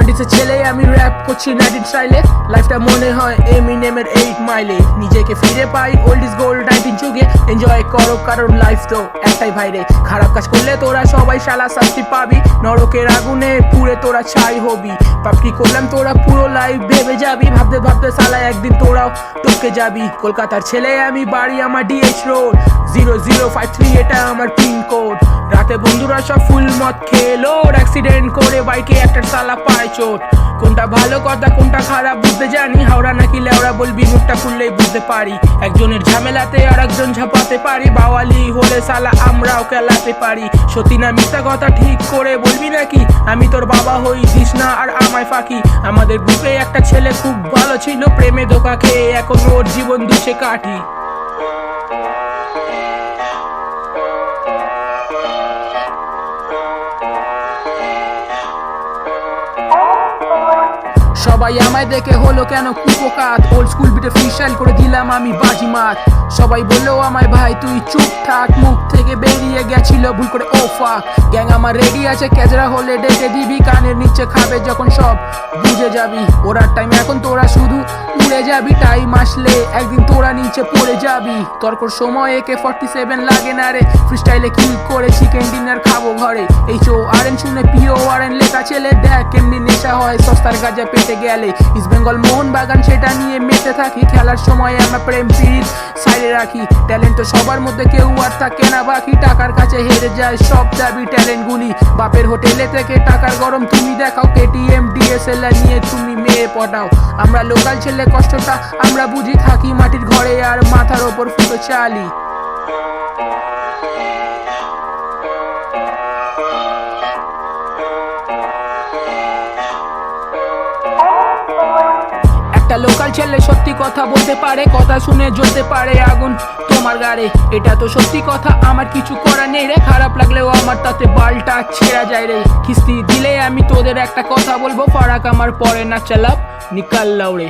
20 ছেলে আমি র‍্যাপ করছি 19 স্টাইলে। লাইফটা মনে হয় এমিনেমের 8 মাইলে। নিজেকে ফিরে পাই ওল্ড ইজ গোল্ড 19 যুগে। এনজয় করো কারণ লাইফ তো একটাই ভাইরে। খারাপ কাজ করলে তোরা সবাই শালা শাস্তি পাবি। নরকের আগুনে পুড়ে তোরা ছাই হবি। পাপড়ি করলাম তোরা পুরো লাইফ ভেবে যাবি। ভাবতে ভাবতে শালা একদিন তোরাও টপকে যাবি। কলকাতার ছেলে আমি, বাড়ি আমার ডিএইচ রোড 0053 এটা আমার পিনকোড। রাতে বন্ধুরা সব ফুল মদ খেলো, অ্যাক্সিডেন্ট করে বাইকে একটা শালা পায় চোট। কোনটা ভালো কথা কোনটা খারাপ বুঝতে জানি। হাওড়া নাকি লেওড়া বলবি মুখটা খুললেই বুঝতে পারি। একজনের ঝামেলাতে আর একজন ঝাপাতে পারি। বাওয়ালি হলে শালা আমরাও খেলাতে পারি। সত্যি না মিথ্যা কথা ঠিক করে বলবি নাকি? আমি তোর বাবা হই দিস না আর আমায় ফাঁকি। আমাদের গ্রুপে একটা ছেলে খুব ভালো ছিল, প্রেমে ধোকা খেয়ে এখন ওর জীবন দুষে কাটি। সবাই আমায় দেখে হলো কেন কুপোকাত। ওল্ড স্কুল বিটে ফ্রিস্টাইল করে দিলাম আমি বাজিমাত। সবাই বললো আমায় ভাই তুই চুপ থাক, মুখ থেকে বেরিয়ে গেছিল ভুল করে ও ফাক। গ্যাং আমার রেডি আছে, কেজরা হলে ডেকে দিবি। কানের নিচে খাবে যখন সব বুঝে যাবি। ওরার টাইম এখন তোরা শুধু উড়ে যাবি। টাইম আসলে একদিন তোরা নিচে পড়ে যাবি। তর্কর সময় AK-47 লাগে না রে। ফ্রিস্টাইলে কিল করে চিকেন ডিনার খাবো ঘরে। HORN শুনে PORN লেখা ছেলে দেখ কেমনি নেশা হয় সস্তার গাজা পেটে গেলে। ইস্ট বেঙ্গল মোহনবাগান সেটা নিয়ে মেতে থাকি। খেলার সময় আমরা প্রেম প্রীত সাইডে রাখি। ট্যালেন্ট তো সবার মধ্যে কেউ আর থাকে না বাকি। টাকার কাছে হেরে যায় সব দাবি ট্যালেন্ট গুলি। বাপের হোটেলে থেকে টাকার গরম তুমি দেখাও। KTM DSLR নিয়ে তুমি মেয়ে পটাও। আমরা লোকাল ছেলে কষ্টটা আমরা বুঝি, থাকি মাটির ঘরে আর মাথার ওপর ফুটো চালি। একটা লোকাল ছেলে সত্যি কথা বলতে পারে, কথা শুনে জ্বলতে পারে আগুন তোমার গাড়ে। এটা তো সত্যি কথা, আমার কিছু করার নেই রে। খারাপ লাগলেও আমার তাতে বালটা ছেঁড়া যায় রে। কিস্তি দিলে আমি তোদের একটা কথা বলবো, ফারাক আমার পরে না চালাপ নিকাল লাউড়ে।